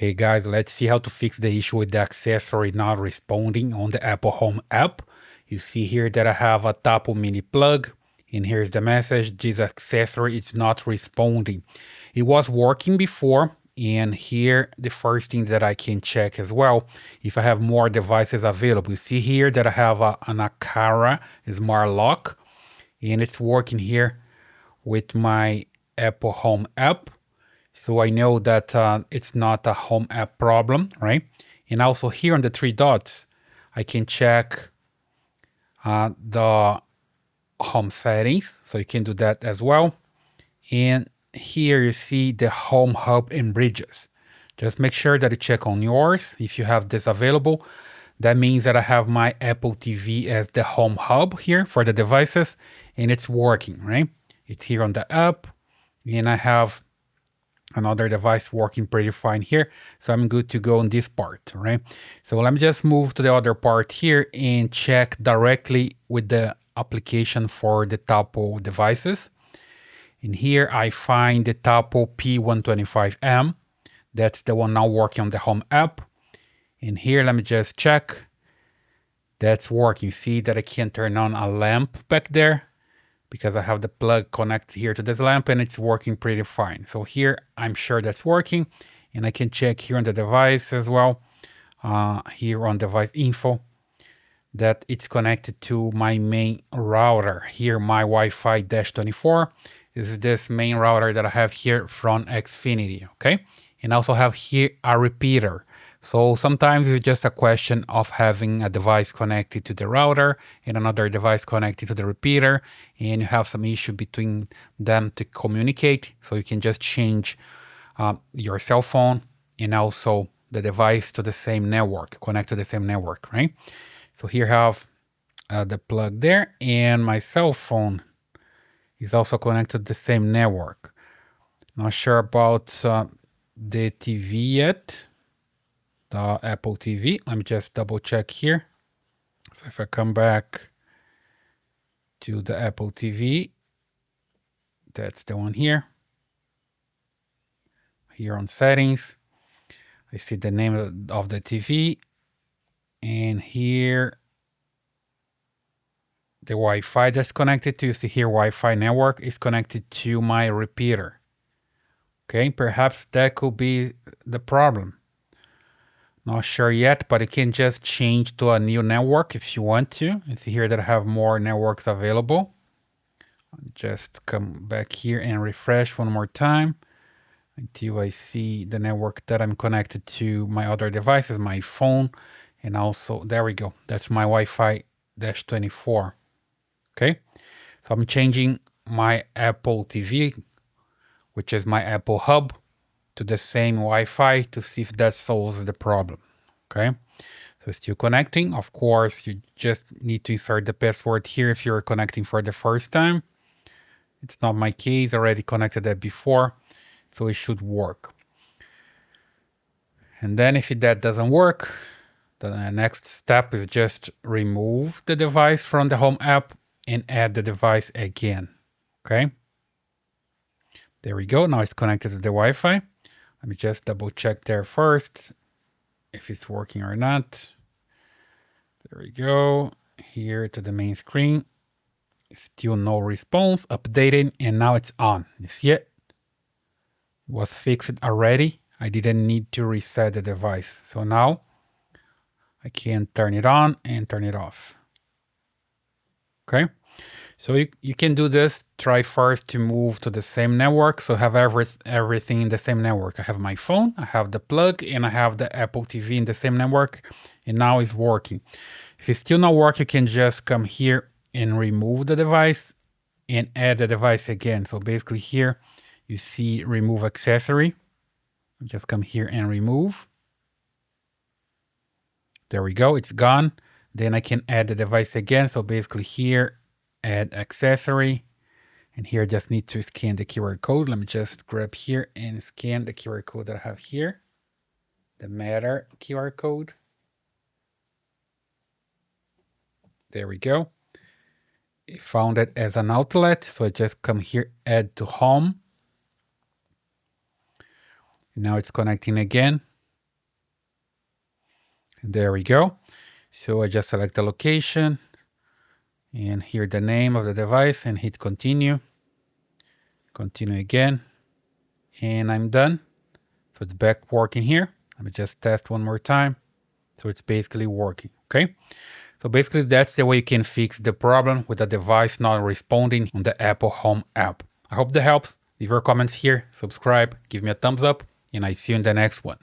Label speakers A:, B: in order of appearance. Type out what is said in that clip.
A: Hey guys, let's see how to fix the issue with the accessory not responding on the Apple Home app. You see here that I have a Tapo mini plug, and here's the message: this accessory is not responding. It was working before, and here the first thing that I can check as well, if I have more devices available. You see here that I have an Aqara Smart Lock, and it's working here with my Apple Home app. So I know that it's not a home app problem, right? And also here on the three dots, I can check the home settings. So you can do that as well. And here you see the home hub and bridges. Just make sure that you check on yours if you have this available. That means that I have my Apple TV as the home hub here for the devices, and it's working, right? It's here on the app, and I have another device working pretty fine here. So I'm good to go on this part, right? So let me just move to the other part here and check directly with the application for the Tapo devices. And here I find the Tapo P125M. That's the one now working on the home app. And here, let me just check. That's working. You see that I can turn on a lamp back there because I have the plug connected here to this lamp, and it's working pretty fine. So here I'm sure that's working, and I can check here on the device as well, here on device info, that it's connected to my main router here. My Wi-Fi-24 is this main router that I have here from Xfinity, okay? And I also have here a repeater. So sometimes it's just a question of having a device connected to the router and another device connected to the repeater, and you have some issue between them to communicate. So you can just change your cell phone and also the device to the same network, connect to the same network, right? So here I have the plug there, and my cell phone is also connected to the same network. Not sure about the TV yet. The Apple TV. Let me just double check here. So if I come back to the Apple TV, that's the one here. Here on settings, I see the name of the TV, and here the Wi-Fi that's connected to, you see here Wi-Fi network is connected to my repeater. Okay, perhaps that could be the problem. Not sure yet, but you can just change to a new network if you want to. You see here that I have more networks available. Just come back here and refresh one more time until I see the network that I'm connected to my other devices, my phone, and also, there we go. That's my Wi-Fi-24. Okay, so I'm changing my Apple TV, which is my Apple Hub, to the same Wi-Fi to see if that solves the problem. Okay, so it's still connecting. Of course, you just need to insert the password here if you're connecting for the first time. It's not my case, I already connected that before, so it should work. And then if that doesn't work, the next step is just remove the device from the home app and add the device again. Okay, there we go. Now it's connected to the Wi-Fi. Let me just double check there first if it's working or not. There we go. Here to the main screen. Still no response, updating, and now it's on. You see it? It was fixed already. I didn't need to reset the device. So now I can turn it on and turn it off. Okay, so you can do this. Try first to move to the same network, so have everything in the same network. I have my phone, I have the plug, and I have the Apple TV in the same network, and now it's working. If it's still not working, you can just come here and remove the device and add the device again. So basically here you see remove accessory. Just come here and remove. There we go, it's gone. Then I can add the device again. So basically here, add accessory, and here I just need to scan the QR code. Let me just grab here and scan the QR code that I have here, the Matter QR code. There we go. It found it as an outlet, so I just come here, add to home. And now it's connecting again. There we go. So I just select the location and here the name of the device and hit continue. Continue again. And I'm done. So it's back working here. Let me just test one more time. So it's basically working, okay? So basically that's the way you can fix the problem with the device not responding on the Apple Home app. I hope that helps. Leave your comments here, subscribe, give me a thumbs up, and I see you in the next one.